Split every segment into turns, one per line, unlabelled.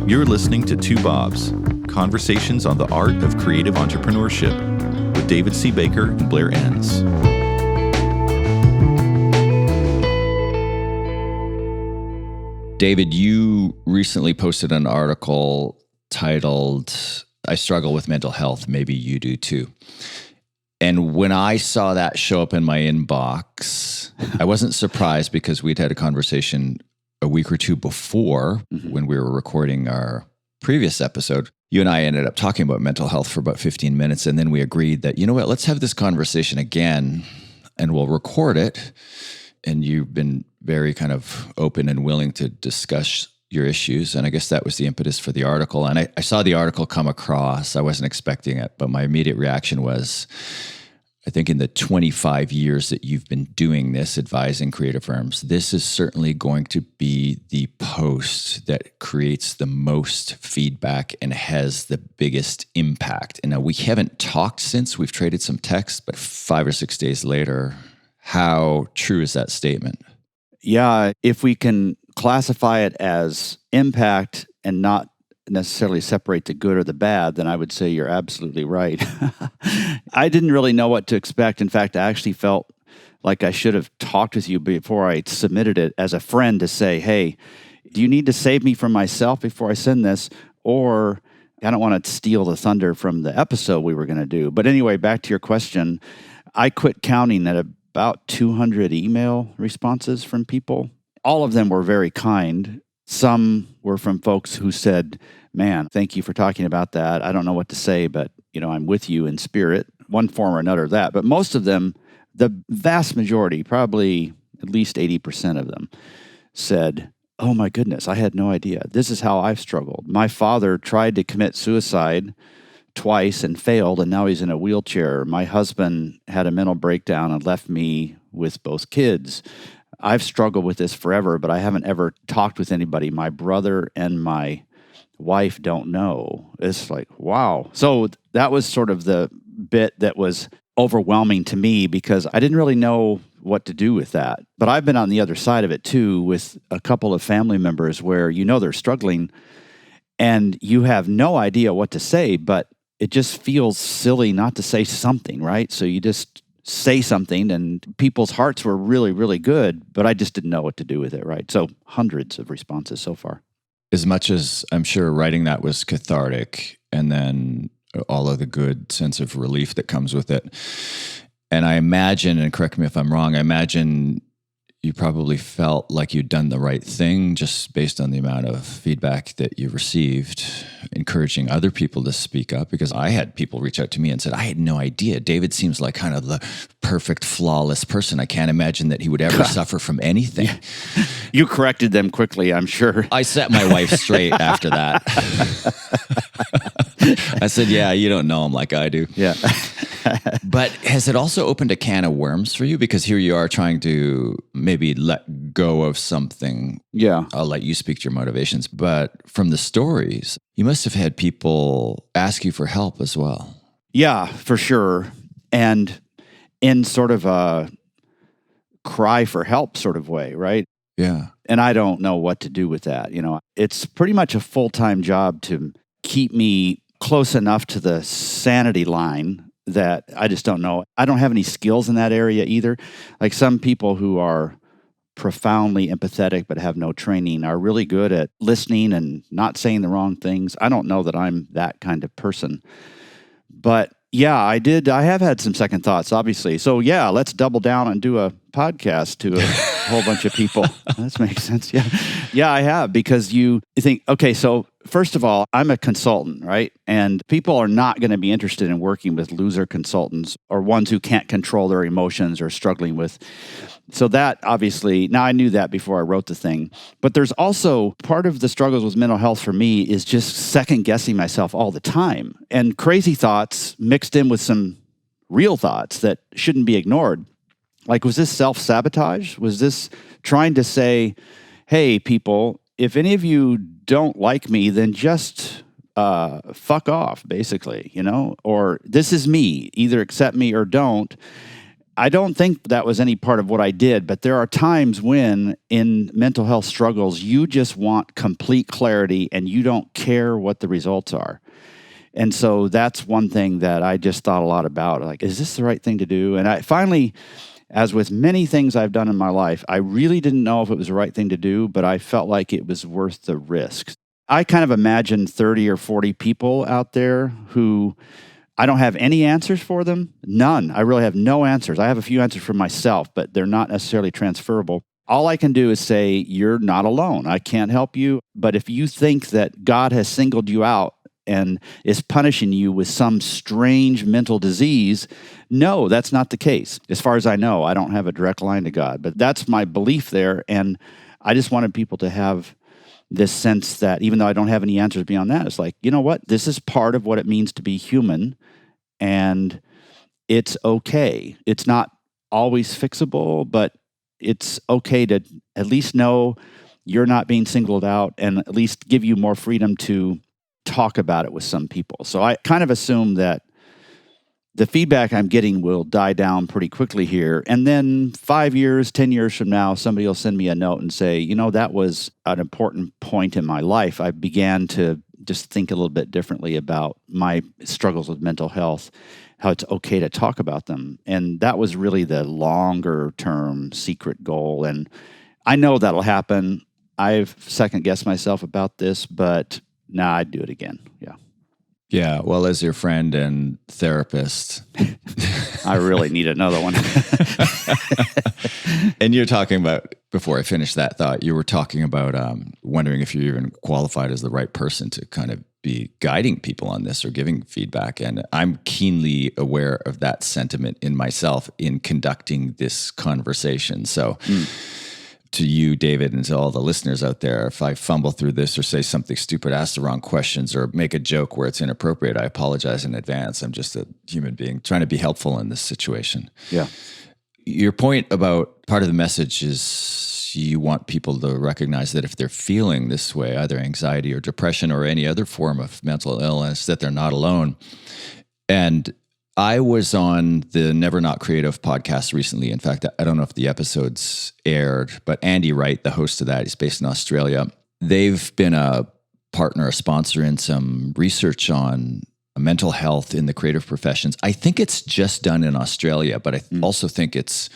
You're listening to Two Bobs, conversations on the art of creative entrepreneurship with David C. Baker and Blair Enns.
David, you recently posted an article titled, I struggle with mental health, maybe you do too. And when I saw that show up in my inbox, I wasn't surprised because we'd had a conversation a week or two before when we were recording our previous episode. You and I ended up talking about mental health for about 15 minutes, and then we agreed that, you know what, let's have this conversation again, and we'll record it. And you've been very kind of open and willing to discuss your issues. And I guess that was the impetus for the article. And I saw the article come across. I wasn't expecting it, but my immediate reaction was, I think in the 25 years that you've been doing this, advising creative firms, this is certainly going to be the post that creates the most feedback and has the biggest impact. And now we haven't talked since, we've traded some text, but 5 or 6 days later, how true is that statement?
Yeah, if we can classify it as impact and not necessarily separate the good or the bad, then I would say you're absolutely right. I didn't really know what to expect. In fact, I actually felt like I should have talked with you before I submitted it as a friend to say, hey, do you need to save me from myself before I send this? Or I don't want to steal the thunder from the episode we were going to do. But anyway, back to your question, I quit counting at about 200 email responses from people. All of them were very kind. Some were from folks who said, man, thank you for talking about that. I don't know what to say, but I'm with you in spirit, one form or another of that. But most of them, the vast majority, probably at least 80% of them, said, oh my goodness, I had no idea. This is how I've struggled. My father tried to commit suicide twice and failed, and now he's in a wheelchair. My husband had a mental breakdown and left me with both kids. I've struggled with this forever, but I haven't ever talked with anybody. My brother and my wife don't know. It's like, wow. So that was sort of the bit that was overwhelming to me because I didn't really know what to do with that. But I've been on the other side of it too with a couple of family members where they're struggling and you have no idea what to say, but it just feels silly not to say something, right? So you just say something, and people's hearts were really, really good, but I just didn't know what to do with it, right? So hundreds of responses so far.
As much as I'm sure writing that was cathartic, and then all of the good sense of relief that comes with it. And I imagine, and correct me if I'm wrong, I imagine you probably felt like you'd done the right thing just based on the amount of feedback that you received, encouraging other people to speak up, because I had people reach out to me and said, I had no idea. David seems like kind of the perfect, flawless person. I can't imagine that he would ever suffer from anything.
Yeah. You corrected them quickly, I'm sure.
I set my wife straight after that. I said, yeah, you don't know him like I do.
Yeah.
But has it also opened a can of worms for you? Because here you are trying to maybe let go of something.
Yeah.
I'll let you speak to your motivations. But from the stories, you must have had people ask you for help as well.
Yeah, for sure. And in sort of a cry for help sort of way, right?
Yeah.
And I don't know what to do with that. It's pretty much a full-time job to keep me close enough to the sanity line that I just don't know. I don't have any skills in that area either. Like some people who are profoundly empathetic but have no training are really good at listening and not saying the wrong things. I don't know that I'm that kind of person. But yeah, I have had some second thoughts, obviously. So yeah, let's double down and do a podcast to a whole bunch of people. That makes sense. Yeah. Yeah, I have, because you think, okay, so first of all, I'm a consultant, right? And people are not going to be interested in working with loser consultants or ones who can't control their emotions or struggling with. So that obviously, now I knew that before I wrote the thing, but there's also part of the struggles with mental health for me is just second guessing myself all the time, and crazy thoughts mixed in with some real thoughts that shouldn't be ignored. Like, was this self-sabotage? Was this trying to say, hey, people, if any of you don't like me, then just fuck off, basically, or this is me, either accept me or don't. I don't think that was any part of what I did, but there are times when in mental health struggles, you just want complete clarity and you don't care what the results are. And so that's one thing that I just thought a lot about. Like, is this the right thing to do? And I finally, as with many things I've done in my life, I really didn't know if it was the right thing to do, but I felt like it was worth the risk. I kind of imagine 30 or 40 people out there who I don't have any answers for them. None. I really have no answers. I have a few answers for myself, but they're not necessarily transferable. All I can do is say, you're not alone. I can't help you. But if you think that God has singled you out and is punishing you with some strange mental disease, no, that's not the case. As far as I know, I don't have a direct line to God, but that's my belief there. And I just wanted people to have this sense that even though I don't have any answers beyond that, it's like, you know what? This is part of what it means to be human, and it's okay. It's not always fixable, but it's okay to at least know you're not being singled out and at least give you more freedom to talk about it with some people. So I kind of assume that the feedback I'm getting will die down pretty quickly here. And then 5 years, 10 years from now, somebody will send me a note and say, you know, that was an important point in my life. I began to just think a little bit differently about my struggles with mental health, how it's okay to talk about them. And that was really the longer term secret goal. And I know that'll happen. I've second guessed myself about this, but nah, I'd do it again. Yeah.
Yeah. Well, as your friend and therapist,
I really need another one.
And you're talking about, before I finish that thought, you were talking about wondering if you're even qualified as the right person to kind of be guiding people on this or giving feedback. And I'm keenly aware of that sentiment in myself in conducting this conversation. So to you, David, and to all the listeners out there, if I fumble through this or say something stupid, ask the wrong questions, or make a joke where it's inappropriate, I apologize in advance. I'm just a human being trying to be helpful in this situation.
Yeah.
Your point about part of the message is you want people to recognize that if they're feeling this way, either anxiety or depression or any other form of mental illness, that they're not alone. And I was on the Never Not Creative podcast recently. In fact, I don't know if the episodes aired, but Andy Wright, the host of that, he's based in Australia. They've been a partner, a sponsor in some research on mental health in the creative professions. I think it's just done in Australia, but I also think it's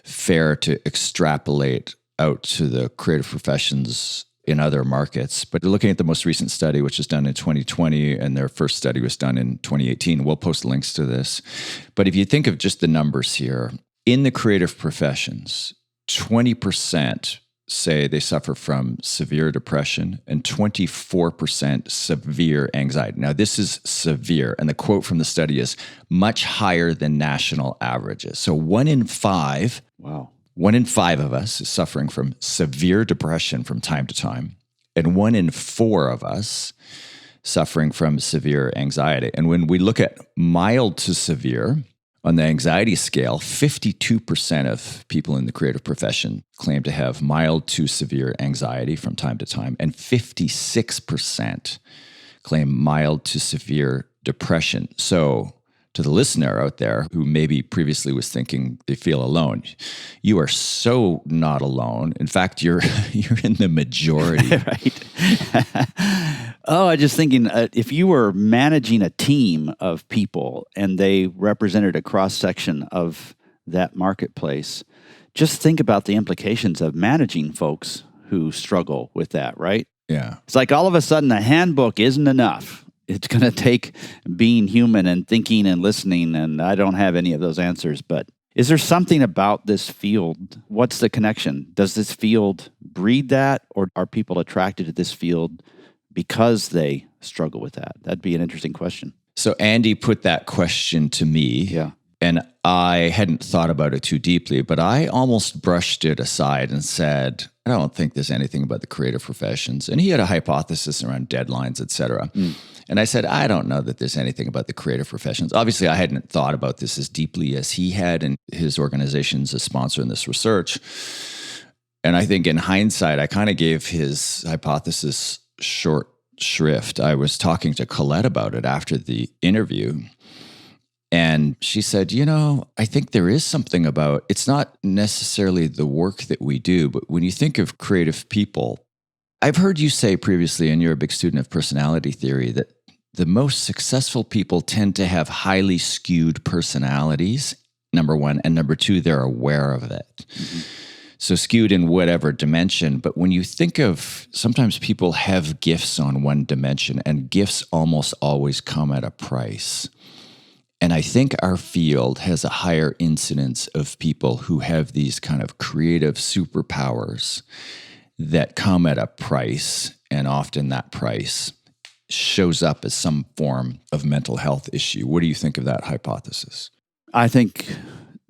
fair to extrapolate out to the creative professions in other markets. But looking at the most recent study, which was done in 2020, and their first study was done in 2018, we'll post links to this. But if you think of just the numbers here, in the creative professions, 20% say they suffer from severe depression and 24% severe anxiety. Now, this is severe, and the quote from the study is much higher than national averages. So 1 in 5 of us is suffering from severe depression from time to time, and 1 in 4 of us suffering from severe anxiety. And when we look at mild to severe on the anxiety scale, 52% of people in the creative profession claim to have mild to severe anxiety from time to time, and 56% claim mild to severe depression. So to the listener out there who maybe previously was thinking they feel alone, you are so not alone. In fact, you're in the majority.
Right. Oh, I just thinking, if you were managing a team of people and they represented a cross-section of that marketplace, just think about the implications of managing folks who struggle with that, right?
Yeah.
It's like all of a sudden the handbook isn't enough. It's going to take being human and thinking and listening, and I don't have any of those answers. But is there something about this field? What's the connection? Does this field breed that, or are people attracted to this field because they struggle with that? That'd be an interesting question.
So Andy put that question to me.
Yeah.
And I hadn't thought about it too deeply, but I almost brushed it aside and said, I don't think there's anything about the creative professions. And he had a hypothesis around deadlines, et cetera. And I said, I don't know that there's anything about the creative professions. Obviously, I hadn't thought about this as deeply as he had, and his organization's a sponsor in this research. And I think in hindsight, I kind of gave his hypothesis short shrift. I was talking to Colette about it after the interview, And she said, I think there is something about, it's not necessarily the work that we do, but when you think of creative people, I've heard you say previously, and you're a big student of personality theory, that the most successful people tend to have highly skewed personalities, number one, and number two, they're aware of it. Mm-hmm. So skewed in whatever dimension. But when you think of, sometimes people have gifts on one dimension, and gifts almost always come at a price. And I think our field has a higher incidence of people who have these kind of creative superpowers that come at a price, and often that price shows up as some form of mental health issue. What do you think of that hypothesis?
I think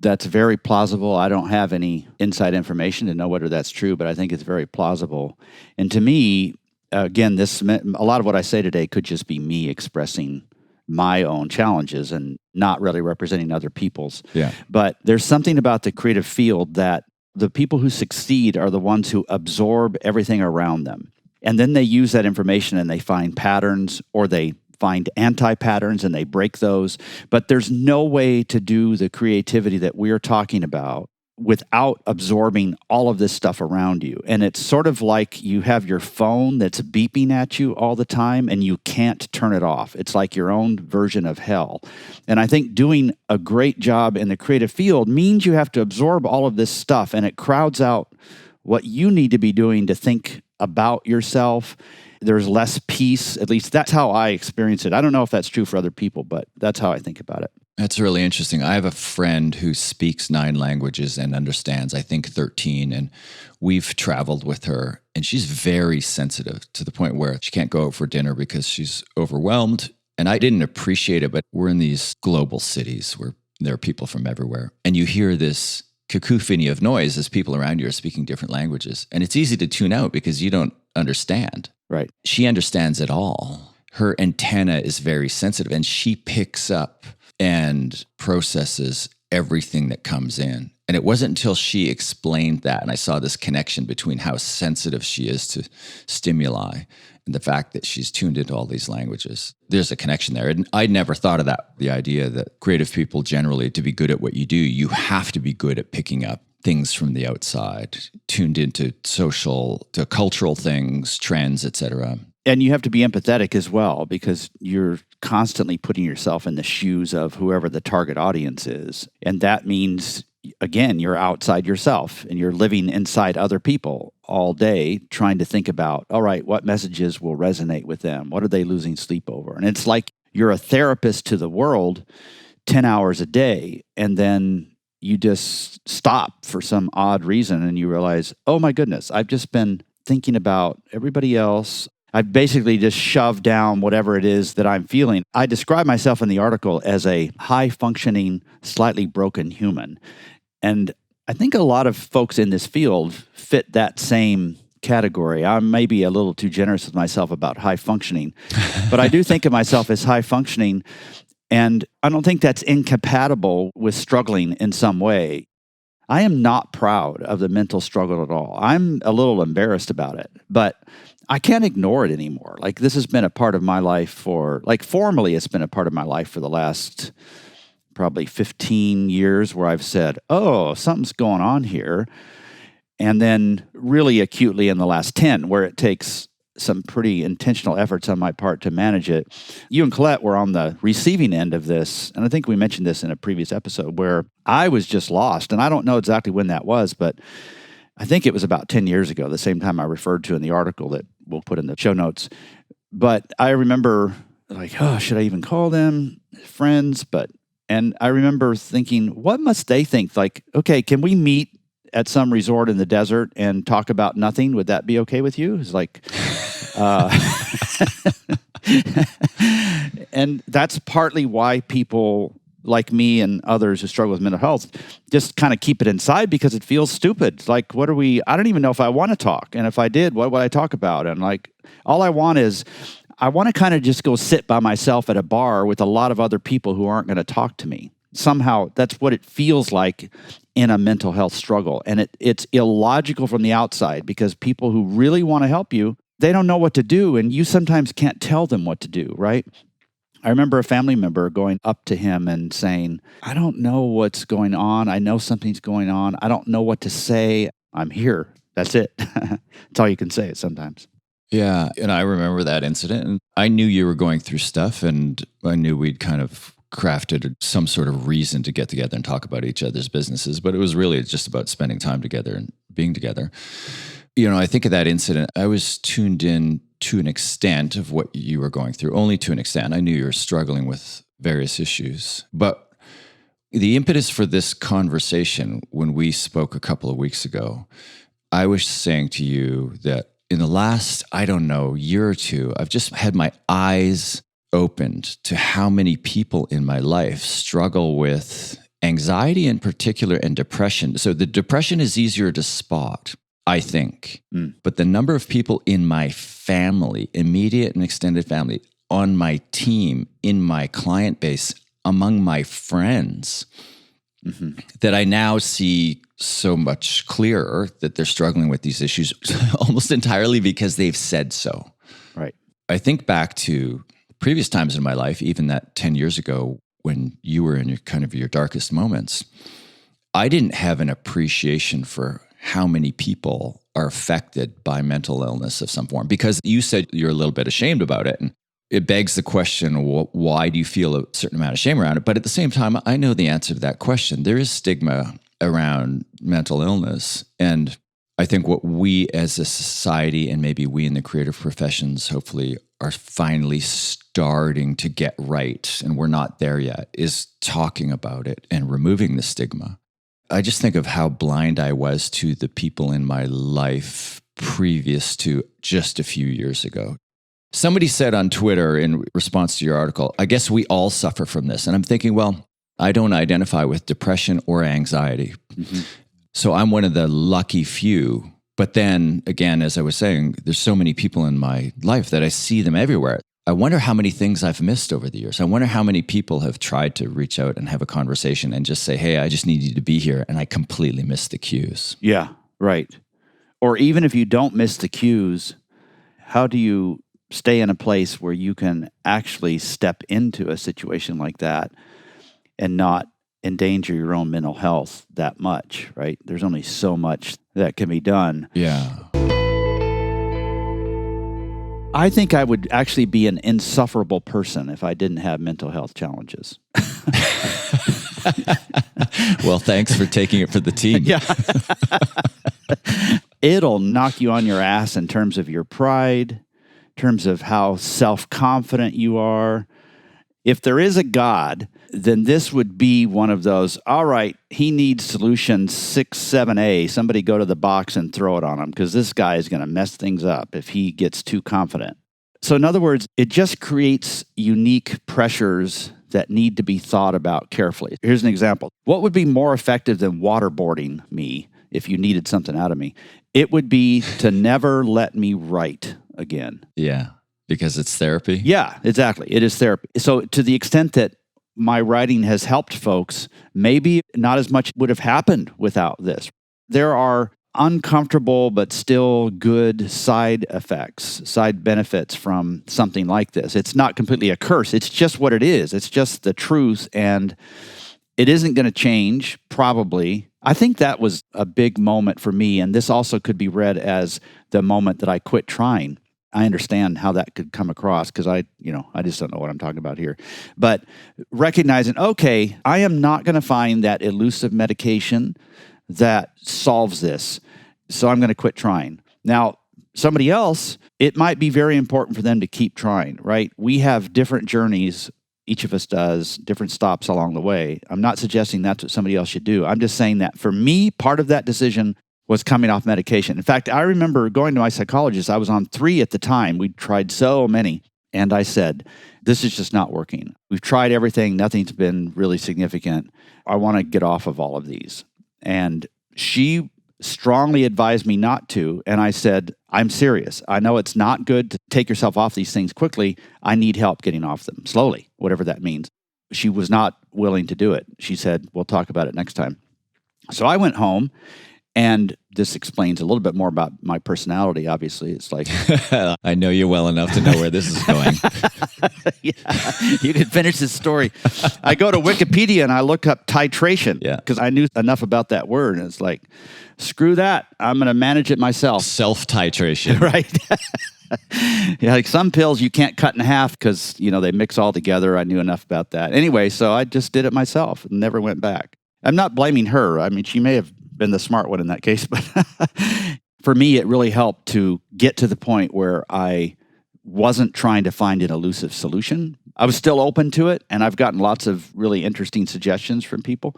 that's very plausible. I don't have any inside information to know whether that's true, but I think it's very plausible. And to me, again, a lot of what I say today could just be me expressing my own challenges and not really representing other people's.
Yeah.
But there's something about the creative field that the people who succeed are the ones who absorb everything around them. And then they use that information and they find patterns, or they find anti-patterns and they break those. But there's no way to do the creativity that we're talking about without absorbing all of this stuff around you. And it's sort of like you have your phone that's beeping at you all the time and you can't turn it off. It's like your own version of hell. And I think doing a great job in the creative field means you have to absorb all of this stuff, and it crowds out what you need to be doing to think about yourself. There's less peace. At least that's how I experience it. I don't know if that's true for other people, but that's how I think about it.
That's really interesting. I have a friend who speaks 9 languages and understands, I think, 13. And we've traveled with her, and she's very sensitive to the point where she can't go out for dinner because she's overwhelmed. And I didn't appreciate it, but we're in these global cities where there are people from everywhere. And you hear this cacophony of noise as people around you are speaking different languages. And it's easy to tune out because you don't understand.
Right.
She understands it all. Her antenna is very sensitive, and she picks up and processes everything that comes in. And it wasn't until she explained that, and I saw this connection between how sensitive she is to stimuli and the fact that she's tuned into all these languages. There's a connection there. And I never thought of that, the idea that creative people generally, to be good at what you do, you have to be good at picking up things from the outside, tuned into social, to cultural things, trends, etc.
And you have to be empathetic as well, because you're constantly putting yourself in the shoes of whoever the target audience is. And that means, again, you're outside yourself and you're living inside other people all day trying to think about, all right, what messages will resonate with them? What are they losing sleep over? And it's like you're a therapist to the world 10 hours a day, and then you just stop for some odd reason and you realize, oh my goodness, I've just been thinking about everybody else. I've basically just shoved down whatever it is that I'm feeling. I describe myself in the article as a high-functioning, slightly broken human. And I think a lot of folks in this field fit that same category. I'm maybe a little too generous with myself about high-functioning, but I do think of myself as high-functioning, and I don't think that's incompatible with struggling in some way. I am not proud of the mental struggle at all. I'm a little embarrassed about it, but I can't ignore it anymore. Like, this has been a part of my life formally, it's been a part of my life for the last probably 15 years, where I've said, oh, something's going on here. And then really acutely in the last 10, where it takes some pretty intentional efforts on my part to manage it. You and Colette were on the receiving end of this, and I think we mentioned this in a previous episode, where I was just lost. And I don't know exactly when that was, but I think it was about 10 years ago, the same time I referred to in the article that we'll put in the show notes. But I remember like, oh, should I even call them friends? And I remember thinking, what must they think? Like, okay, can we meet at some resort in the desert and talk about nothing? Would that be okay with you? It's like, and that's partly why people like me and others who struggle with mental health just kind of keep it inside, because it feels stupid. Like, I don't even know if I want to talk. And if I did, what would I talk about? And like, all I want to kind of just go sit by myself at a bar with a lot of other people who aren't going to talk to me. Somehow that's what it feels like in a mental health struggle. And it's illogical from the outside, because people who really want to help you, they don't know what to do. And you sometimes can't tell them what to do, right? I remember a family member going up to him and saying, I don't know what's going on. I know something's going on. I don't know what to say. I'm here. That's it. That's all you can say sometimes.
Yeah. And I remember that incident. And I knew you were going through stuff, and I knew we'd kind of crafted some sort of reason to get together and talk about each other's businesses. But it was really just about spending time together and being together. I think of that incident, I was tuned in to an extent of what you were going through, only to an extent. I knew you were struggling with various issues. But the impetus for this conversation, when we spoke a couple of weeks ago, I was saying to you that in the last, year or two, I've just had my eyes opened to how many people in my life struggle with anxiety in particular and depression. So the depression is easier to spot, I think. But the number of people in my family, immediate and extended family, on my team, in my client base, among my friends, that I now see so much clearer that they're struggling with these issues almost entirely because they've said so.
Right.
I think back to previous times in my life, even that 10 years ago when you were in your darkest moments, I didn't have an appreciation for how many people are affected by mental illness of some form, because you said you're a little bit ashamed about it. And it begs the question, why do you feel a certain amount of shame around it? But at the same time, I know the answer to that question. There is stigma around mental illness. And I think what we as a society, and maybe we in the creative professions, hopefully are finally starting to get right, and we're not there yet, is talking about it and removing the stigma. I just think of how blind I was to the people in my life previous to just a few years ago. Somebody said on Twitter in response to your article, I guess we all suffer from this. And I'm thinking, well, I don't identify with depression or anxiety. So I'm one of the lucky few. But then again, as I was saying, there's so many people in my life that I see them everywhere. I wonder how many things I've missed over the years. I wonder how many people have tried to reach out and have a conversation and just say, hey, I just need you to be here. And I completely missed the cues.
Yeah, right. Or even if you don't miss the cues, how do you stay in a place where you can actually step into a situation like that and not endanger your own mental health that much, right? There's only so much that can be done.
Yeah.
I think I would actually be an insufferable person if I didn't have mental health challenges.
Well, thanks for taking it for the team.
Yeah. It'll knock you on your ass in terms of your pride, in terms of how self-confident you are. If there is a God, then this would be one of those, all right, he needs solution 6, 7A. Somebody go to the box and throw it on him, because this guy is going to mess things up if he gets too confident. So in other words, it just creates unique pressures that need to be thought about carefully. Here's an example. What would be more effective than waterboarding me if you needed something out of me? It would be to never let me write again.
Yeah, because it's therapy.
Yeah, exactly. It is therapy. So to the extent that my writing has helped folks, maybe not as much would have happened without this. There are uncomfortable but still good side effects, side benefits from something like this. It's not completely a curse. It's just what it is. It's just the truth, and it isn't going to change, probably. I think that was a big moment for me, and this also could be read as the moment that I quit trying. I understand how that could come across, because I just don't know what I'm talking about here. But recognizing, okay, I am not going to find that elusive medication that solves this, so I'm going to quit trying. Now, somebody else, it might be very important for them to keep trying, right? We have different journeys, each of us does, different stops along the way. I'm not suggesting that's what somebody else should do. I'm just saying that for me, part of that decision was coming off medication. In fact, I remember going to my psychologist. I was on 3 at the time. We'd tried so many. And I said, this is just not working. We've tried everything. Nothing's been really significant. I want to get off of all of these. And she strongly advised me not to. And I said, I'm serious. I know it's not good to take yourself off these things quickly. I need help getting off them slowly, whatever that means. She was not willing to do it. She said, we'll talk about it next time. So I went home, And this explains a little bit more about my personality, obviously. It's like,
I know you well enough to know where this is going.
yeah, you can finish this story. I go to Wikipedia and I look up titration because I knew enough about that word. And it's like, screw that. I'm going to manage it myself.
Self-titration.
Right. Yeah, like some pills you can't cut in half because, they mix all together. I knew enough about that. Anyway, so I just did it myself and never went back. I'm not blaming her. I mean, she may have been the smart one in that case, but for me, it really helped to get to the point where I wasn't trying to find an elusive solution. I was still open to it, and I've gotten lots of really interesting suggestions from people,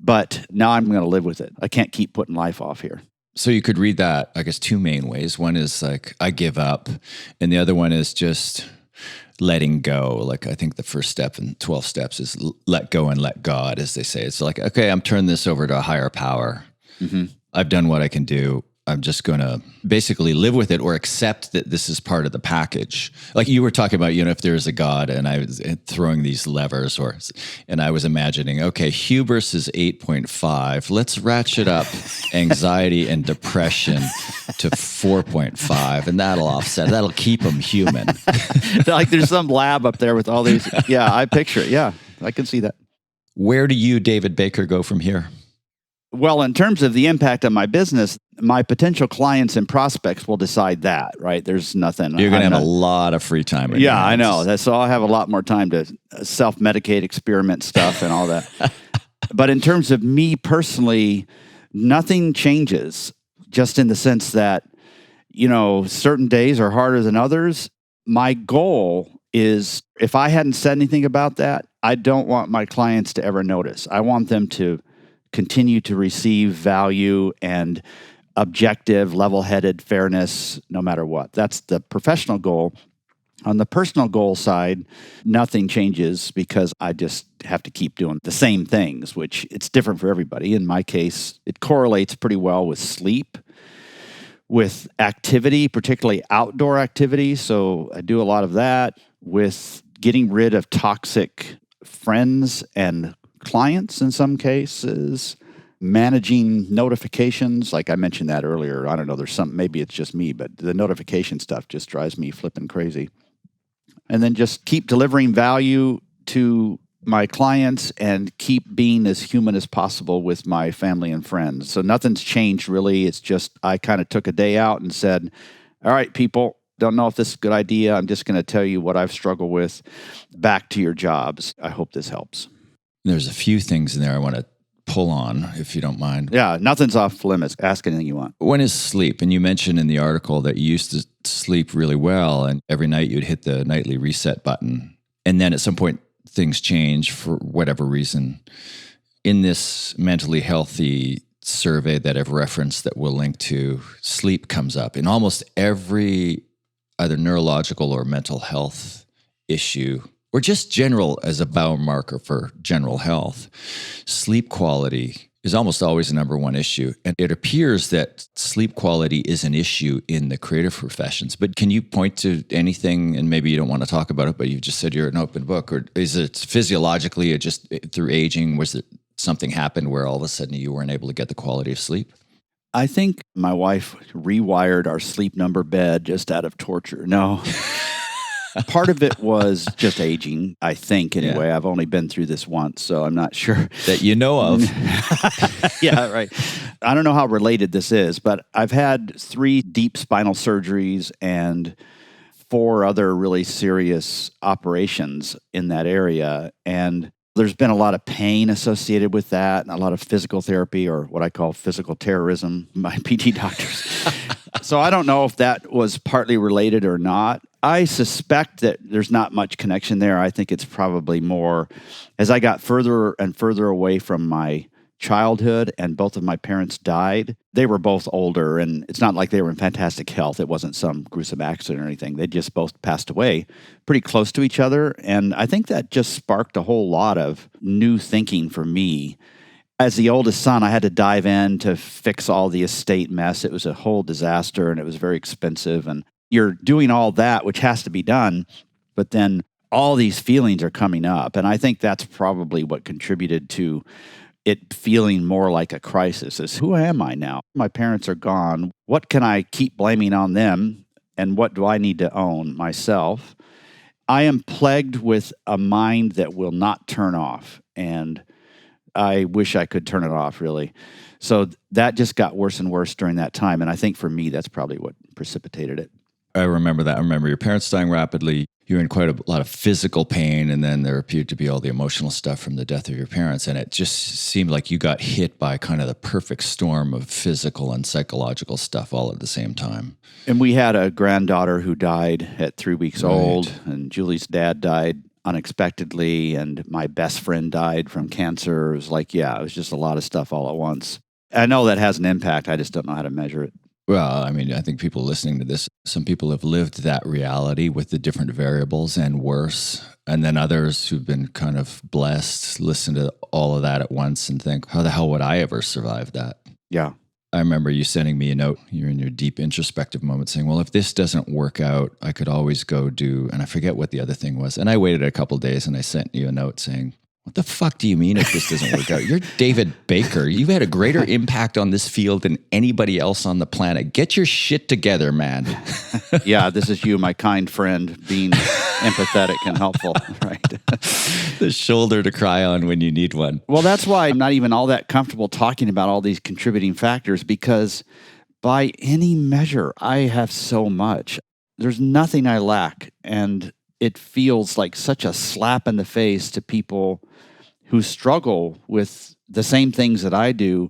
but now I'm going to live with it. I can't keep putting life off here.
So you could read that, I guess, two main ways. One is like, I give up, and the other one is just letting go. Like, I think the first step in 12 steps is let go and let God, as they say. It's like, okay, I'm turning this over to a higher power. Mm-hmm. I've done what I can do. I'm just going to basically live with it or accept that this is part of the package. Like you were talking about, if there's a God, and I was throwing these levers, and I was imagining, okay, hubris is 8.5. Let's ratchet up anxiety and depression to 4.5, and that'll offset. That'll keep them human.
Like there's some lab up there with all these. Yeah, I picture it. Yeah, I can see that.
Where do you, David Baker, go from here?
Well, in terms of the impact on my business, my potential clients and prospects will decide that, right? There's nothing.
You're going to have a lot of free time.
Yeah, I know. So I'll have a lot more time to self-medicate, experiment stuff and all that. But in terms of me personally, nothing changes, just in the sense that, certain days are harder than others. My goal is, if I hadn't said anything about that, I don't want my clients to ever notice. I want them to continue to receive value and objective, level-headed fairness, no matter what. That's the professional goal. On the personal goal side, nothing changes because I just have to keep doing the same things, which it's different for everybody. In my case, it correlates pretty well with sleep, with activity, particularly outdoor activity. So I do a lot of that, with getting rid of toxic friends and clients in some cases, managing notifications, like I mentioned that earlier. I don't know, there's something, maybe it's just me, but the notification stuff just drives me flipping crazy. And then just keep delivering value to my clients and keep being as human as possible with my family and friends. So nothing's changed really. It's just I kind of took a day out and said, all right, people, don't know if this is a good idea. I'm just going to tell you what I've struggled with. Back to your jobs. I hope this helps.
There's a few things in there I want to pull on, if you don't mind.
Yeah, nothing's off limits. Ask anything you want.
One is sleep. And you mentioned in the article that you used to sleep really well, and every night you'd hit the nightly reset button. And then at some point, things change for whatever reason. In this mentally healthy survey that I've referenced that we'll link to, sleep comes up in almost every either neurological or mental health issue, or just general as a biomarker for general health. Sleep quality is almost always the number one issue. And it appears that sleep quality is an issue in the creative professions. But can you point to anything, and maybe you don't want to talk about it, but you just said you're an open book, or is it physiologically or just through aging? Was it something happened where all of a sudden you weren't able to get the quality of sleep?
I think my wife rewired our sleep number bed just out of torture. No. Part of it was just aging, I think, anyway. Yeah. I've only been through this once, so I'm not sure.
That you know of.
Yeah, right. I don't know how related this is, but I've had 3 deep spinal surgeries and 4 other really serious operations in that area. And there's been a lot of pain associated with that, and a lot of physical therapy, or what I call physical terrorism, by PT doctors. So I don't know if that was partly related or not. I suspect that there's not much connection there. I think it's probably more, as I got further and further away from my childhood and both of my parents died, they were both older, and it's not like they were in fantastic health. It wasn't some gruesome accident or anything. They just both passed away pretty close to each other. And I think that just sparked a whole lot of new thinking for me. As the oldest son, I had to dive in to fix all the estate mess. It was a whole disaster, and it was very expensive. And you're doing all that, which has to be done, but then all these feelings are coming up. And I think that's probably what contributed to it feeling more like a crisis. Is who am I now? My parents are gone. What can I keep blaming on them? And what do I need to own myself? I am plagued with a mind that will not turn off. And I wish I could turn it off, really. So that just got worse and worse during that time. And I think for me, that's probably what precipitated it.
I remember that. I remember your parents dying rapidly. You were in quite a lot of physical pain, and then there appeared to be all the emotional stuff from the death of your parents. And it just seemed like you got hit by kind of the perfect storm of physical and psychological stuff all at the same time.
And we had a granddaughter who died at 3 weeks
Right.
old, and Julie's dad died unexpectedly, and my best friend died from cancer. It was like, it was just a lot of stuff all at once. I know that has an impact. I just don't know how to measure it.
Well, I mean, I think people listening to this, some people have lived that reality with the different variables and worse. And then others who've been kind of blessed listen to all of that at once and think, how the hell would I ever survive that?
Yeah.
I remember you sending me a note. You're in your deep introspective moment saying, well, if this doesn't work out, I could always go do, and I forget what the other thing was. And I waited a couple of days and I sent you a note saying, what the fuck do you mean if this doesn't work out? You're David Baker. You've had a greater impact on this field than anybody else on the planet. Get your shit together, man.
Yeah, this is you, my kind friend, being empathetic and helpful, right?
The shoulder to cry on when you need one.
Well, that's why I'm not even all that comfortable talking about all these contributing factors, because by any measure, I have so much. There's nothing I lack, and it feels like such a slap in the face to people who struggle with the same things that I do,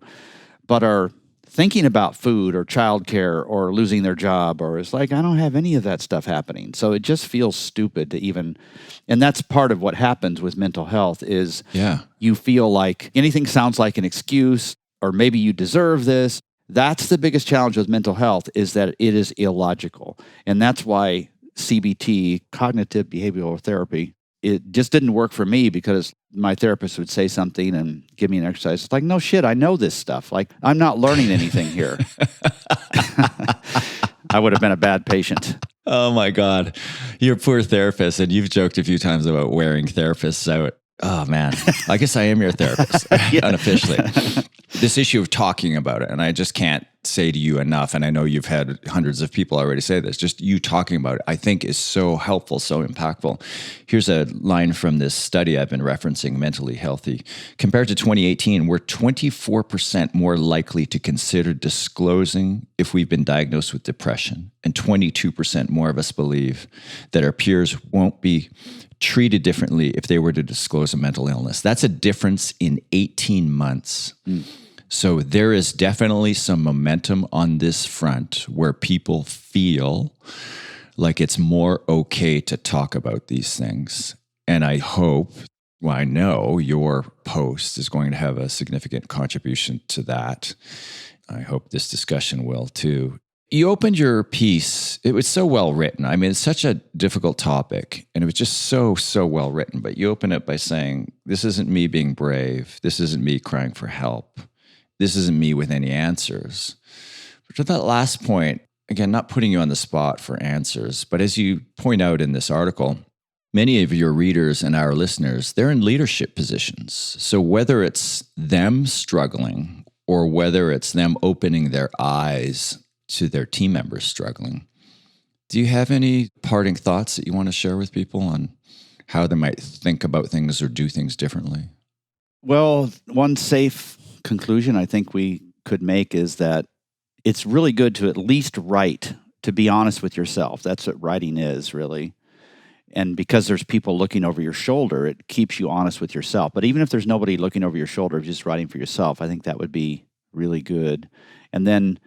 but are thinking about food or childcare or losing their job, or it's like, I don't have any of that stuff happening. So it just feels stupid to even, and that's part of what happens with mental health is you feel like anything sounds like an excuse, or maybe you deserve this. That's the biggest challenge with mental health, is that it is illogical. And that's why CBT, cognitive behavioral therapy, it just didn't work for me, because my therapist would say something and give me an exercise. It's like, no shit, I know this stuff. Like, I'm not learning anything here. I would have been a bad patient.
Oh my God. You're a poor therapist, and you've joked a few times about wearing therapists out. Oh man, I guess I am your therapist, unofficially. This issue of talking about it, and I just can't say to you enough, and I know you've had hundreds of people already say this, just you talking about it, I think is so helpful, so impactful. Here's a line from this study I've been referencing, Mentally Healthy. Compared to 2018, we're 24% more likely to consider disclosing if we've been diagnosed with depression, and 22% more of us believe that our peers won't be treated differently if they were to disclose a mental illness. That's a difference in 18 months. So there is definitely some momentum on this front where people feel like it's more okay to talk about these things. And I hope, well, I know your post is going to have a significant contribution to that. I hope this discussion will too. You opened your piece. It was so well written. I mean, it's such a difficult topic, and it was just so well written. But you open it by saying, this isn't me being brave. This isn't me crying for help. This isn't me with any answers. But to that last point, again, not putting you on the spot for answers, but as you point out in this article, many of your readers and our listeners, they're in leadership positions. So whether it's them struggling or whether it's them opening their eyes to their team members struggling, do you have any parting thoughts that you want to share with people on how they might think about things or do things differently?
Well, one safe conclusion I think we could make is that it's really good to at least write, to be honest with yourself. That's what writing is, really. And because there's people looking over your shoulder, it keeps you honest with yourself. But even if there's nobody looking over your shoulder, just writing for yourself, I think that would be really good. And then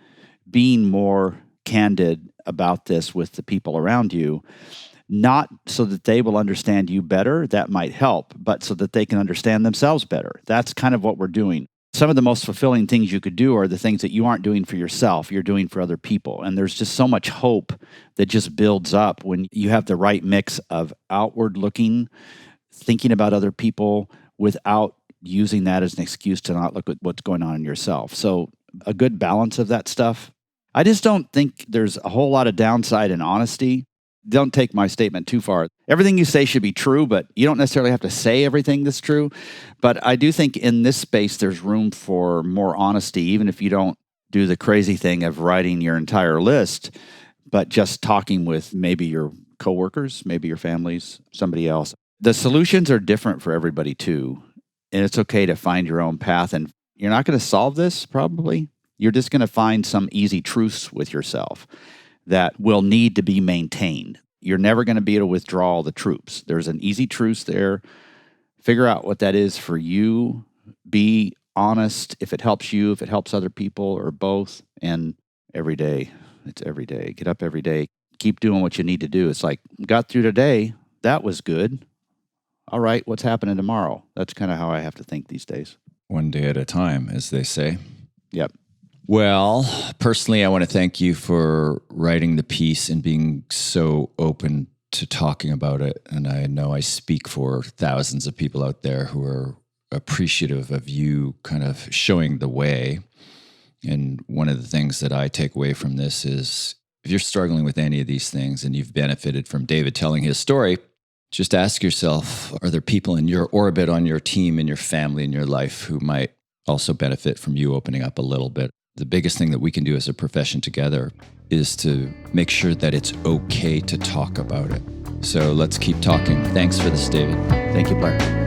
being more candid about this with the people around you, not so that they will understand you better, that might help, but so that they can understand themselves better. That's kind of what we're doing. Some of the most fulfilling things you could do are the things that you aren't doing for yourself, you're doing for other people. And there's just so much hope that just builds up when you have the right mix of outward looking, thinking about other people without using that as an excuse to not look at what's going on in yourself. So a good balance of that stuff. I just don't think there's a whole lot of downside in honesty. don't take my statement too far. Everything you say should be true, but you don't necessarily have to say everything that's true. But I do think in this space, there's room for more honesty, even if you don't do the crazy thing of writing your entire list, but just talking with maybe your coworkers, maybe your families, somebody else. The solutions are different for everybody too. And it's okay to find your own path. And you're not going to solve this probably. You're just going to find some easy truths with yourself that will need to be maintained. You're never going to be able to withdraw all the troops. There's an easy truth there. Figure out what that is for you. Be honest if it helps you, if it helps other people, or both. And every day, it's every day. Get up every day. Keep doing what you need to do. It's like, got through today. That was good. All right, what's happening tomorrow? That's kind of how I have to think these days.
One day at a time, as they say.
Yep.
Well, personally, I want to thank you for writing the piece and being so open to talking about it. And I know I speak for thousands of people out there who are appreciative of you kind of showing the way. And one of the things that I take away from this is if you're struggling with any of these things and you've benefited from David telling his story, just ask yourself, are there people in your orbit, on your team, in your family, in your life who might also benefit from you opening up a little bit? The biggest thing that we can do as a profession together is to make sure that it's okay to talk about it. So let's keep talking. Thanks for this, David.
Thank you, Blair.